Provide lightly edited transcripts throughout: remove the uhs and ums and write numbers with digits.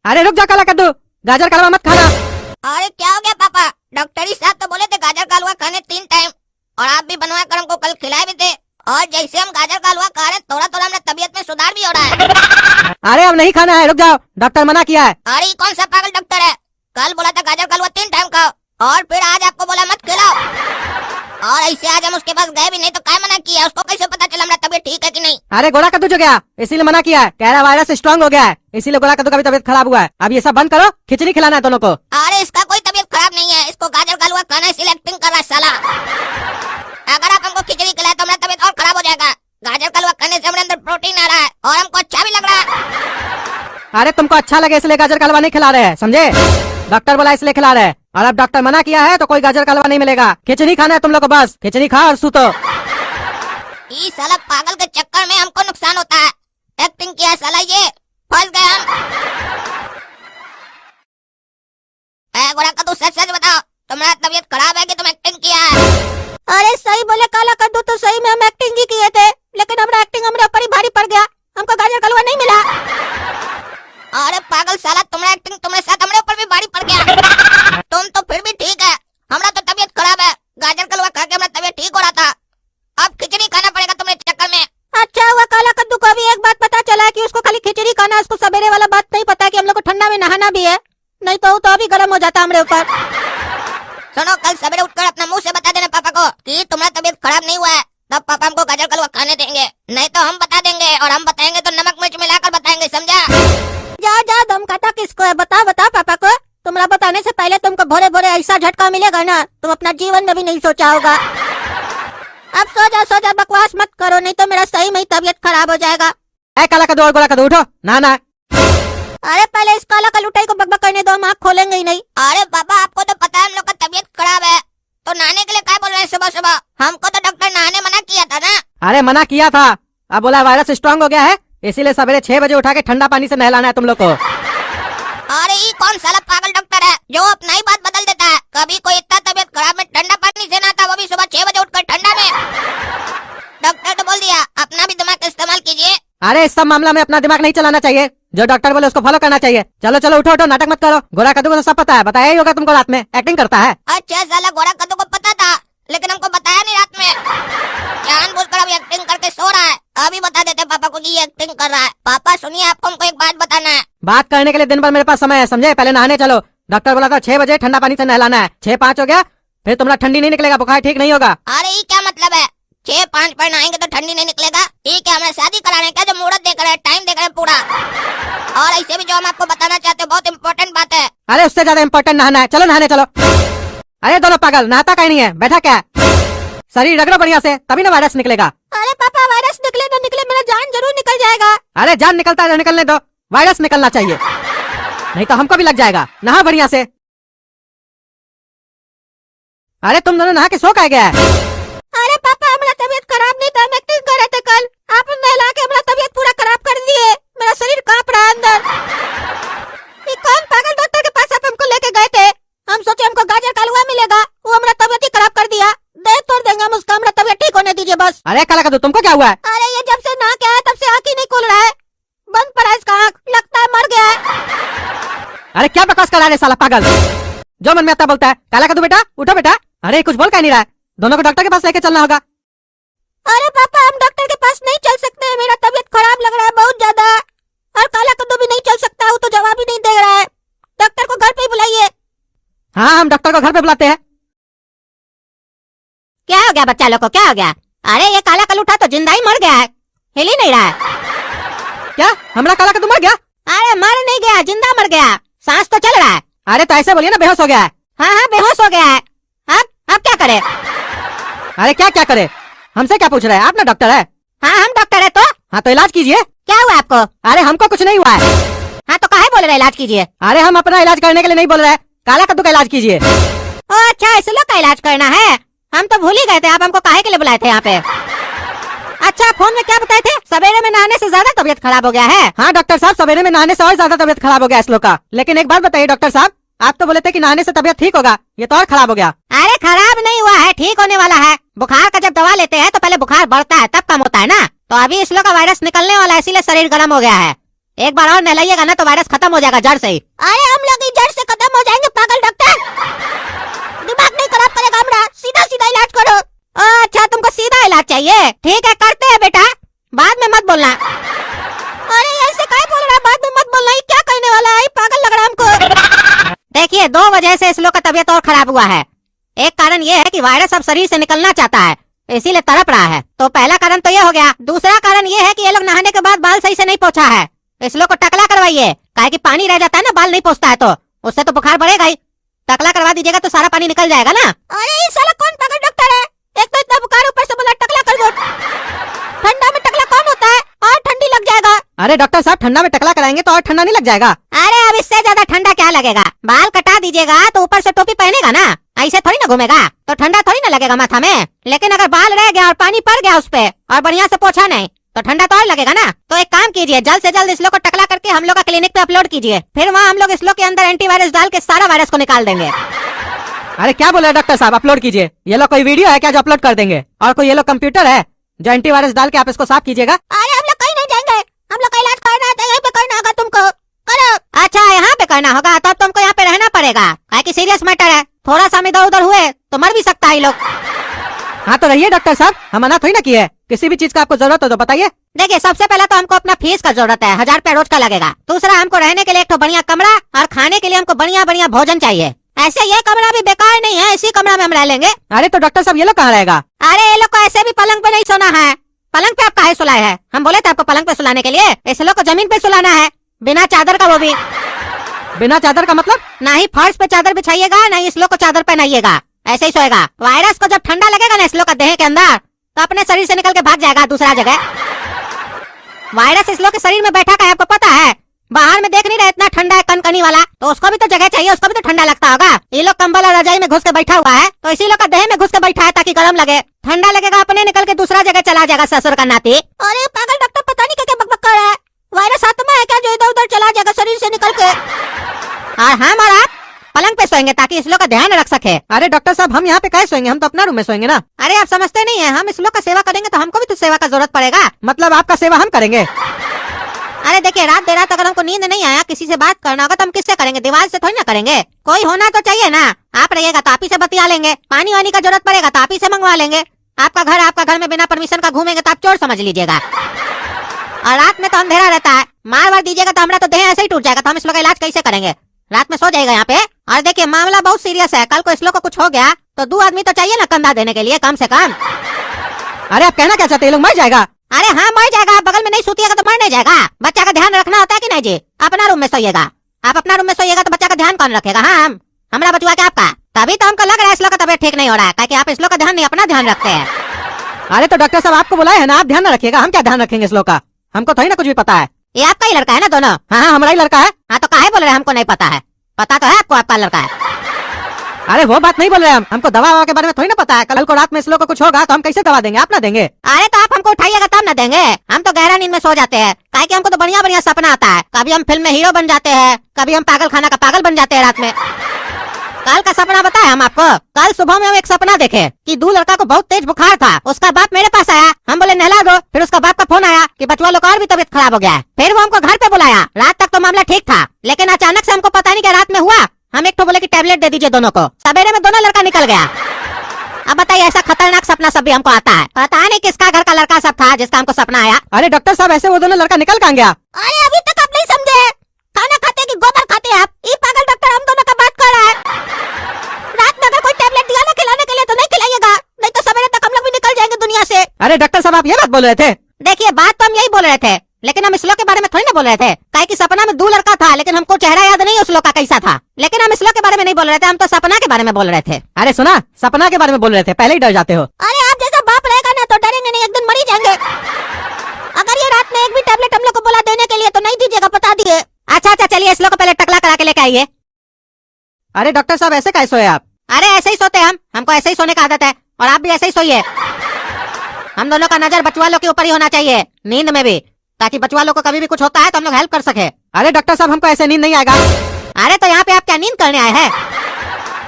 अरे रुक जा काला कद्दू, गाजर का हलवा मत खाना। अरे क्या हो गया पापा? डॉक्टरी साहब तो बोले थे गाजर का हलवा खाने 3 टाइम, और आप भी बनवा कर हमको कल खिलाए भी थे। और जैसे हम गाजर का हलवा खा रहे थोड़ा थोड़ा हमारा तबीयत में सुधार भी हो रहा है। अरे अब नहीं खाना है, रुक जाओ, डॉक्टर मना किया है। अरे ये कौन सा पागल डॉक्टर है? कल बोला था गाजर का हलवा 3 टाइम खाओ, और फिर आज आपको बोला मत खिलाओ। और ऐसे आज हम उसके पास गए भी नहीं तो क्या मना किया? उसको कैसे पता चला हमारा तबीयत ठीक है कि नहीं? अरे गोरा कद्दू जो गया इसीलिए मना किया है, कह रहा वायरस स्ट्रांग हो गया है, इसीलिए गोरा कद्दू का भी तबीयत खराब हुआ है। अब ये सब बंद करो, खिचड़ी खिलाना है दोनों को। अरे इसका कोई तबीयत खराब नहीं है, इसको गाजर का हलवा खाना इसीलिए एक्टिंग कर रहा है साला। अगर आप हमको खिचड़ी खिलाए तो हमारा तबीयत और खराब हो जाएगा। गाजर का हलवा खाने से हमारे अंदर प्रोटीन आ रहा है और हमको अच्छा भी लग रहा है। अरे तुमको अच्छा लगे इसलिए गाजर का हलवा नहीं खिला रहे हैं, समझे? डॉक्टर बोला इसलिए खिला रहे हैं, और अब डॉक्टर मना किया है तो कोई गाजर का हलवा नहीं मिलेगा। खिचड़ी खाना है तुम लोग को, बस खिचड़ी खाओ और सूतो। ये साला पागल के चक्कर में हमको नुकसान होता है। एक्टिंग किया साला, ये फंस गए हम। गोरा कद्दू सच सच बताओ, तुम्हारा तबीयत खराब है कि तुम एक्टिंग किया है? अरे सही बोले काला कद्दू, तो सही में हम एक्टिंग ही किए थे, लेकिन हमारा एक्टिंग हमारे ऊपर ही भारी पड़ गया, हमको गाजर का हलवा नहीं मिला। अरे पागल साला, तुम्हारा एक्टिंग तुम्हारे साथ हमारे ऊपर भी भारी पड़ गया। तुम तो फिर भी ठीक है, हमारा तो तबीयत खराब है। गाजर का हलवा खा के हमारा तबीयत ठीक हो रहा था, अब खिचड़ी खाना पड़ेगा तुम्हारे चक्कर में। अच्छा हुआ काला कद्दू को अभी एक बात पता चला कि उसको खाली खिचड़ी खाना, उसको सवेरे वाला बात नहीं पता कि हम लोग को ठंडा में नहाना भी है, नहीं तो अभी गर्म हो जाता हमारे ऊपर। सुनो, कल सवेरे उठकर अपना मुंह से बता देना पापा को कि तुम्हारा तबीयत खराब नहीं हुआ है, तब पापा हमको गाजर का हलवा खाने देंगे। नहीं तो हम बता देंगे, और हम बताएंगे तो नमक मिर्च मिलाकर बताएंगे, समझा? जा जा, दम काटा किसको है? बता बता पापा को। तुम्हारा बताने से पहले तुमको भोरे भोरे ऐसा झटका मिलेगा ना, तुम अपना जीवन में भी नहीं सोचा होगा। अब सो जा, बकवास मत करो, नहीं तो मेरा सही में ही तबीयत खराब हो जाएगा। ऐ काला कद्दू और गोरा कद्दू उठो, ना। अरे पहले इस काला कलुटाई को बकबक करने दो, हम आँख खोलेंगे ही नहीं। अरे पापा, आपको तो पता है हम लोग का तबीयत खराब है, तो नहाने के लिए क्या बोल रहे हैं सुबह सुबह? हमको तो डॉक्टर नहाने मना किया था ना। अरे मना किया था, अब बोला वायरस स्ट्रांग हो गया है, इसीलिए सवेरे 6 बजे उठा के ठंडा पानी से नहलाना है तुम लोग को। अरे ये कौन साला पागल डॉक्टर है जो अपना ही बात बदल देता है? कभी कोई इतना तबीयत खराब में ठंडा पानी से नहाता, वो भी सुबह 6 बजे उठकर ठंडा में। डॉक्टर तो बोल दिया अपना भी दिमाग इस्तेमाल कीजिए। अरे इस सब मामला में अपना दिमाग नहीं चलाना चाहिए, जो डॉक्टर बोले उसको फॉलो करना चाहिए। चलो चलो उठो, नाटक मत करो। गोरा कद्दू को तो सब पता है, बताया ही होगा तुमको, रात में एक्टिंग करता है। अच्छा साला, गोरा कद्दू को पता था लेकिन हमको बताया नहीं रात में, जानबूझकर अभी एक्टिंग करके सो रहा है। अभी बता देते पापा को कि ये एक्टिंग कर रहा है। पापा सुनिए, आपको हमको एक बात बताना है। बात करने के लिए दिन भर मेरे पास समय है, समझे? पहले नहाने चलो, डॉक्टर बोला था 6 बजे ठंडा पानी से नहलाना है। 6:05 हो गया, फिर तुम्हारा ठंडी नहीं निकलेगा, बुखार ठीक नहीं होगा। अरे ये क्या मतलब है? 6:05 पर नहाएंगे तो ठंडी नहीं निकलेगा? ठीक है, हमें शादी कराने का जो मुहूर्त देख रहे हैं, टाइम देख रहे हैं पूरा। और ऐसे भी जो हम आपको बताना चाहते हैं बहुत इम्पोर्टेंट बात है। अरे उससे ज्यादा इम्पोर्टेंट नहाना है, चलो नहाने चलो। अरे दोनों पागल, नहाता कहीं नहीं है, बैठा क्या? शरीर रगड़ो बढ़िया से, तभी ना वायरस निकलेगा। अरे पापा, वायरस निकले तो निकले, मेरा जान जरूर निकल जाएगा। अरे जान निकलता है निकलने दो, वायरस निकलना चाहिए, नहीं तो हमको भी लग जाएगा। नहा बढ़िया से। अरे तुम दोनों नहा के सो कह गया है? अरे पापा, हमारा तबीयत खराब नहीं था, हम एक्टिंग कर रहे थे कल, आप नहला के हमारा तबीयत पूरा खराब कर दिए। मेरा शरीर कांप रहा है अंदर। ये कौन पागल डॉक्टर के पास आप हमको लेके गए थे? हम सोचे हमको गाजर का हलवा मिलेगा, वो हमारा तबीयत ही खराब कर दिया। दे तोड़ देंगे हम उसका, हमारा तबीयत ठीक होने दीजिए बस। अरे काला कद्दू, तुमको क्या हुआ है? अरे ये जब से नहा के आया तब से आँख ही नहीं खुल रहा है, बंद पड़ा इसका आँख, लगता है मर गया है। अरे क्या बकवास करा रहे साला पागल, जो मन में आता बोलता है। काला कद्दू बेटा उठो बेटा। अरे कुछ बोल क्या नहीं रहा है, दोनों को डॉक्टर के पास लेके चलना होगा। अरे पापा, हम डॉक्टर के पास नहीं चल सकते, मेरा तबीयत खराब लग रहा है बहुत ज्यादा। और काला कद्दू भी नहीं चल सकता, वो तो जवाब ही नहीं दे रहा है। डॉक्टर को घर पे ही बुलाइए। हाँ, हम डॉक्टर को घर पे बुलाते हैं। क्या हो गया बच्चा लोग को, क्या हो गया? अरे ये काला कलूठा तो जिंदा ही मर गया है, हिल ही नहीं रहा है। क्या हमारा काला कद्दू मर गया? अरे मर नहीं गया, जिंदा मर गया, सांस तो चल रहा है। अरे तो ऐसे बोलिए ना, बेहोश हो गया है। हाँ, बेहोश हो गया है। अब क्या करे? अरे क्या क्या करे, हमसे क्या पूछ रहे हैं? आप ना डॉक्टर है? हाँ, हम डॉक्टर है तो। हाँ तो इलाज कीजिए। क्या हुआ आपको? अरे हमको कुछ नहीं हुआ है। हाँ तो काहे बोल रहे इलाज कीजिए? अरे हम अपना इलाज करने के लिए नहीं बोल रहे हैं, काला कद्दू का इलाज कीजिए। ओ अच्छा, इस लोग का इलाज करना है, हम तो भूल ही गए थे आप हमको काहे के लिए बुलाए थे यहाँ पे। अच्छा, फोन में क्या बताए थे? सवेरे में नहाने से ज्यादा तबीयत खराब हो गया है। हाँ डॉक्टर साहब, सवेरे में नहाने से और ज्यादा तबीयत खराब हो गया इस लोग का। लेकिन एक बात बताइए डॉक्टर साहब, आप तो बोले थे कि नहाने से तबीयत ठीक होगा, ये तो और खराब हो गया। अरे खराब नहीं हुआ है, ठीक होने वाला है। बुखार का जब दवा लेते हैं तो पहले बुखार बढ़ता है तब कम होता है ना, तो अभी इस लोग का वायरस निकलने वाला है, इसीलिए शरीर गर्म हो गया है। एक बार और नहलाइएगा ना तो वायरस खत्म हो जाएगा जड़ से ही। अरे हम लोग जड़ से खत्म हो जाएंगे पागल डॉक्टर, दिमाग नहीं खराब करेगा हमारा, सीधा सीधा इलाज करो। अच्छा तुमको सीधा इलाज चाहिए, ठीक है करते हैं बेटा, बाद में मत बोलना। अरे ऐसे काय बोल रहा है, बाद में मत बोलना, ये क्या कहने वाला है, पागल लग रहा है हमको। देखिए 2 वजह से इस लोग का तबीयत और खराब हुआ है। एक कारण ये है कि वायरस अब शरीर से निकलना चाहता है, इसीलिए तड़प रहा है। तो पहला कारण तो ये हो गया। दूसरा कारण ये है कि ये लोग नहाने के बाद बाल सही से नहीं पोंछा है। इस लोग को टकला करवाइए, काहे कि पानी रह जाता है ना बाल नहीं पोंछता है तो उससे तो बुखार बढ़ेगा ही। टकला करवा दीजिएगा तो सारा पानी निकल जाएगा ना। अरे ये साला कौन पागल डॉक्टर है, एक तो इतना बुखार ऊपर से बोला टकला कर दो। ठंडा में टकला कौन होता है, और ठंडी लग जाएगा। अरे डॉक्टर साहब ठंडा में टकला कराएंगे तो और ठंडा नहीं लग जाएगा। अरे अब इससे ज्यादा ठंडा क्या लगेगा, बाल कटा दीजिएगा तो ऊपर से टोपी पहनेगा ना, ऐसे थोड़ी ना घूमेगा तो ठंडा थोड़ी ना लगेगा माथा में। लेकिन अगर बाल रह गया और पानी पड़ गया उस पे और बढ़िया से पोछा नहीं तो ठंडा तो और लगेगा ना। तो एक काम कीजिए, जल्द से जल्द इस लोग को टकला करके हम लोग का क्लिनिक पे अपलोड कीजिए, फिर वहाँ हम लोग इस लोग के अंदर एंटीवायरस डाल के सारा वायरस को निकाल देंगे। अरे क्या बोल रहे हैं डॉक्टर साहब, अपलोड कीजिए। ये लोग कोई वीडियो है क्या जो अपलोड कर देंगे, और कोई ये लोग कंप्यूटर है जो एंटीवायरस डाल के आप इसको साफ कीजिएगा। अरे हम लोग कहीं नहीं जाएंगे, हम लोग का इलाज करना है तो यहीं पे करना होगा तुमको, करो। अच्छा यहाँ पे करना होगा, तब तुमको यहाँ पे रहना पड़ेगा, काहे कि सीरियस मैटर है, थोड़ा सा इधर उधर हुए तो मर भी सकता है लोग। हाँ तो रहिए डॉक्टर साहब, हम मना थोड़ी ना किए, किसी भी चीज का आपको जरूरत हो तो बताइए। देखिए सबसे पहला तो हमको अपना फीस का जरूरत है, 1000 रुपया रोज का लगेगा। दूसरा हमको रहने के लिए एक तो बढ़िया कमरा, और खाने के लिए हमको बढ़िया बढ़िया भोजन चाहिए। ऐसे ये कमरा भी बेकार नहीं है, इसी कमरा में हम रह लेंगे। अरे तो डॉक्टर साहब ये लोग कहाँ रहेगा। अरे ये लोग को ऐसे भी पलंग पे नहीं सोना है, पलंग पे आप काहे सुलाए हैं, हम बोले थे आपको पलंग पे सुलाने के लिए, इस लोग को जमीन पे सुलाना है बिना चादर का, वो भी बिना चादर का मतलब। ना ही फर्श पे चादर बिछाइएगा, ना ही इस लोग को चादर पहनाइएगा, ऐसे ही सोएगा। वायरस को जब ठंडा लगेगा ना इस लोग का देह के अंदर तो अपने शरीर से निकल के भाग जाएगा दूसरा जगह। वायरस इस लोग के शरीर में बैठा का है, आपको पता है, बाहर में देख नहीं रहे इतना ठंडा है कनकनी वाला, तो उसको भी तो जगह चाहिए, उसको भी तो ठंडा लगता होगा। ये लोग कंबल और रजाई में घुस के बैठा हुआ है तो इसी लोग का देह में घुस के बैठा है ताकि गर्म लगे, ठंडा लगेगा अपने निकल के दूसरा जगह चला जाएगा ससुर का नाती। अरे पागल डॉक्टर पता नहीं क्या बकबक कर रहा है, वायरस आत्मा है क्या जो इधर उधर चला जाएगा शरीर से निकल के। और हम और आप पलंग पे सोएंगे ताकि इस लोग का ध्यान रख सके। अरे डॉक्टर साहब हम यहाँ पे कैसे सोएंगे, हम तो अपना रूम में सोएंगे ना। अरे आप समझते नहीं है, हम इस लोग का सेवा करेंगे तो हमको भी तो सेवा का जरूरत पड़ेगा। मतलब आपका सेवा हम करेंगे। अरे देखिए रात देर रात अगर हमको नींद नहीं आया, किसी से बात करना होगा तो हम किससे करेंगे, दीवार से थोड़ी ना करेंगे, कोई होना तो चाहिए ना। आप रहिएगा तो आप ही से बतिया लेंगे, पानी वानी का जरूरत पड़ेगा तो आप ही से मंगवा लेंगे। आपका घर में बिना परमिशन का घूमेंगे तो आप चोर समझ लीजिएगा। और रात में तो अंधेरा रहता है, मार दीजिएगा तो हमारा तो देह ऐसे ही टूट जाएगा, तो हम इस लोग का इलाज कैसे करेंगे, रात में सो जाएगा यहाँ पे। और देखिए मामला बहुत सीरियस है, कल को इस लोग को कुछ हो गया तो 2 आदमी तो चाहिए ना कंधा देने के लिए कम से कम। अरे आप कहना क्या चाहते हैं, ये लोग मर जाएगा। अरे हाँ मर जाएगा, बगल में नहीं सोतिएगा तो मर नहीं जाएगा। बच्चा का ध्यान रखना होता है कि नहीं जी, अपना रूम में सोइएगा, आप अपना रूम में सोइएगा तो बच्चा का ध्यान कौन रखेगा। हाँ हम हमारा बचवा के आपका, तभी तो हमको लग रहा है इस लोग का तबियत ठीक नहीं हो रहा है, ताकि आप इस लोग का ध्यान नहीं अपना ध्यान रखते हैं। अरे तो डॉक्टर साहब आपको बुलाए है ना, आप ध्यान न रखिएगा, हम क्या ध्यान रखेंगे इस लोग का, हमको थोड़ी ना कुछ भी पता है। ये आपका ही लड़का है ना दोनों। हाँ हमारा ही लड़का है। हाँ तो काहे बोल रहे हैं हमको नहीं पता है, पता तो है आपको आपका लड़का है। अरे वो बात नहीं बोल रहे हैं, हमको दवा के बारे में थोड़ी ना पता है, कल को रात में इस लोग को कुछ होगा तो हम कैसे दवा देंगे, आप ना देंगे। अरे तो आप हमको उठाइएगा तब ना देंगे, हम तो गहरा नींद में सो जाते हैं, काहे कि हमको तो बढ़िया बढ़िया सपना आता है, कभी हम फिल्म में हीरो बन जाते हैं, कभी हम पागल खाना का पागल बन जाते हैं रात में। कल का सपना बताए हम आपको, कल सुबह में हम एक सपना देखे कि 2 लड़का को बहुत तेज बुखार था, उसका बाप मेरे पास आया, हम बोले नहला दो, फिर उसका बाप का फोन आया कि बचवा लोग और भी तबीयत खराब हो गया है, फिर वो हमको घर पे बुलाया। रात तक तो मामला ठीक था, लेकिन अचानक से हमको पता नहीं क्या रात में हुआ, हम एक तो बोले कि टैबलेट दे दीजिए दोनों को, सवेरे में दोनों लड़का निकल गया। अब बताइए ऐसा खतरनाक सपना सब भी हमको आता है, पता नहीं किसका घर का लड़का सब था जिसका हमको सपना आया। अरे डॉक्टर साहब ऐसे वो दोनों लड़का निकल कहाँ गया। अरे अभी तक आप नहीं समझे, खाना खाते कि गोबर खाते आप, ये पागल डॉक्टर हम दोनों का बात कर रहा है। रात में अगर कोई टैबलेट दिया ना खिलाने के लिए तो नहीं खिलाइएगा, नहीं तो सवेरे तक हम लोग भी निकल जाएंगे दुनिया से। अरे डॉक्टर साहब आप ये बात बोल रहे थे। देखिए बात तो हम यही बोल रहे थे, लेकिन हम इस लोग के बारे में थोड़ी ना बोल रहे थे, काहे कि सपना में 2 लड़का था, लेकिन हमको चेहरा याद नहीं उस लोग का कैसा था, लेकिन हम इस लोग के बारे में नहीं बोल रहे थे, हम तो सपना के बारे में बोल रहे थे। अरे सुना, सपना के बारे में बोल रहे थे, पहले ही डर जाते हो। अरे आप जैसा बाप रहेगा ना तो डरेंगे नहीं, एक दिन मर ही जाएंगे। अगर ये रात में एक भी टैबलेट हम लोग को बोला देने के लिए तो नहीं दीजिएगा, बता दिए। अच्छा चलिए इस लोग को पहले टकला करा के लेके आइए। अरे डॉक्टर साहब ऐसे कैसे सोए आप। अरे ऐसे ही सोते हम, हमको ऐसे ही सोने का आदत है, और आप भी ऐसे ही सोइए। हम दोनों का नजर बचवा लोग के ऊपर ही होना चाहिए, नींद में भी, ताकि बचवा लोग को कभी भी कुछ होता है तो हम लोग हेल्प कर सके। अरे डॉक्टर साहब हमको ऐसे नींद नहीं आएगा। अरे तो यहाँ पे आप क्या नींद करने आए हैं।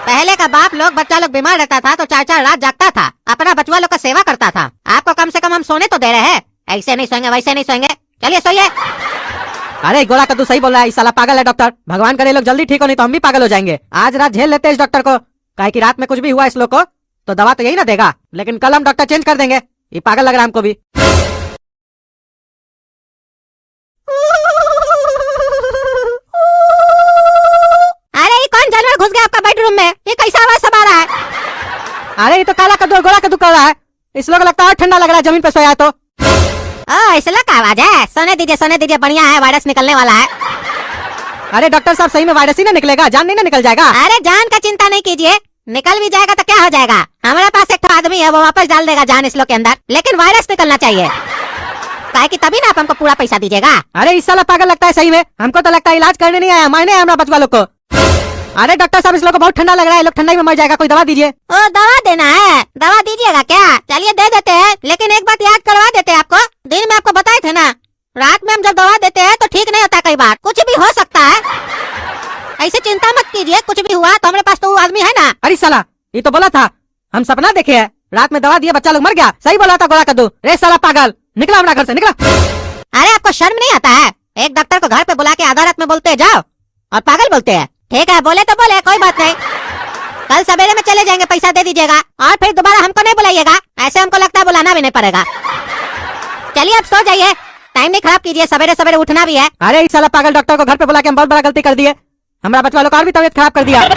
पहले का बाप लोग बच्चा लोग बीमार रहता था तो 4-4 रात जागता था, अपना बचवा लोग का सेवा करता था, आपको कम से कम हम सोने तो दे रहे हैं, ऐसे नहीं सोएंगे वैसे नहीं सोएंगे, चलिए सोइए। अरे गोरा कद्दू सही बोल रहा है, इस साला पागल है डॉक्टर। भगवान करे लोग जल्दी ठीक हो, नहीं तो हम भी पागल हो जाएंगे। आज रात झेल लेते हैं इस डॉक्टर को, काहे कि रात में कुछ भी हुआ इस लोग को तो दवा तो यही ना देगा, लेकिन कल हम डॉक्टर चेंज कर देंगे। ये पागल लग रहा है हमको भी। अरे ये कौन जानवर घुस गया आपका बेडरूम में? ये कैसा आवाज सब आ रहा है? अरे ये तो काला कद्दू और गोरा कद्दू कर रहा है, इस लोग लगता है ठंडा लग रहा है जमीन पे सोया है तो। इसला का आवाज है? सोने दीजिए, बढ़िया है, वायरस निकलने वाला है। अरे डॉक्टर साहब सही में वायरस ही ना निकलेगा, जान नहीं ना निकल जाएगा? अरे जान का चिंता नहीं कीजिए, निकल भी जाएगा तो क्या हो जाएगा। हमारे पास एक आदमी है, वो वापस डाल देगा जान इस लोग के अंदर, लेकिन वायरस निकलना चाहिए, काहे कि तभी ना आप हमको पूरा पैसा दीजिएगा। अरे इस साला पागल लगता है सही में, हमको तो लगता है इलाज करने नहीं आया, मारने आया हमारा बचवा लोग को। अरे डॉक्टर साहब इस लोग को बहुत ठंडा लग रहा है, लोग ठंडा में मर जाएगा, कोई दवा दीजिए। ओ दवा देना है? दवा दीजिएगा क्या? चलिए दे देते हैं, लेकिन एक बात याद करवा देते हैं आपको, दिन में आपको बताए थे ना, रात में हम जब दवा देते हैं तो ठीक नहीं होता, कई बार कुछ भी हो सकता है। ऐसे चिंता मत कीजिए, कुछ भी हुआ तो हमारे पास तो वो आदमी है ना। अरे साला ये तो बोला था, हम सपना देखे है, रात में दवा दिए बच्चा लोग मर गया, सही बोला था गोरा कद्दू। रे साला पागल, निकला हमारा घर से, निकला। अरे आपको शर्म नहीं आता है? एक डॉक्टर को घर पे बुला के आधा रात में बोलते जाओ और पागल बोलते हैं। ठीक है बोले तो बोले, कोई बात नहीं, कल सवेरे में चले जाएंगे, पैसा दे दीजिएगा और फिर दोबारा हमको नहीं बुलाइएगा, ऐसे हमको लगता है बुलाना भी नहीं पड़ेगा। चलिए अब सो जाइए, टाइम नहीं खराब कीजिए, सवेरे सवेरे उठना भी है। अरे इस साला पागल डॉक्टर को घर पे बुला के हम बहुत बड़ा गलती कर दिए, हमारा बचवा लोग और भी तबियत खराब कर दिया।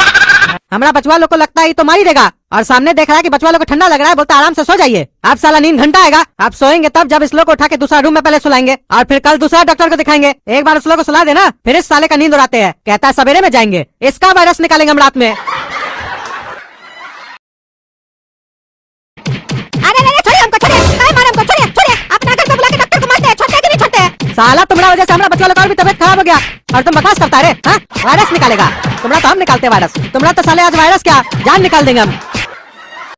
हमारा बचवा लोग को लगता है ये तो मार ही देगा, और सामने देख रहा है कि बचवा लोग को ठंडा लग रहा है, बोलता आराम से सो जाइए। आप साला नींद घंटा आएगा, आप सोएंगे तब जब इस लोग को उठा के दूसरा रूम में पहले सुलाएंगे और फिर कल दूसरा डॉक्टर को दिखाएंगे। एक बार उस लोग को सुला देना, फिर इस साले का नींद उड़ाते हैं, कहता है सवेरे में जाएंगे, इसका वायरस निकालेंगे हम रात में। अरे छोड़िए हमको, छोड़िए, काय मार हमको, छोड़िए, अपना घर पे बुला के डॉक्टर को मारते हैं, छोड़ते कि नहीं छोड़ते? साला तुम्हारा वजह से हमारा बच्चा लोग और भी तबियत खराब हो गया, और तुम बकवास करता है। वायरस निकालेगा, तुम्हारा तो हम निकालते वायरस, तुम्हारा तो साले आज वायरस क्या जान निकाल देंगे हम।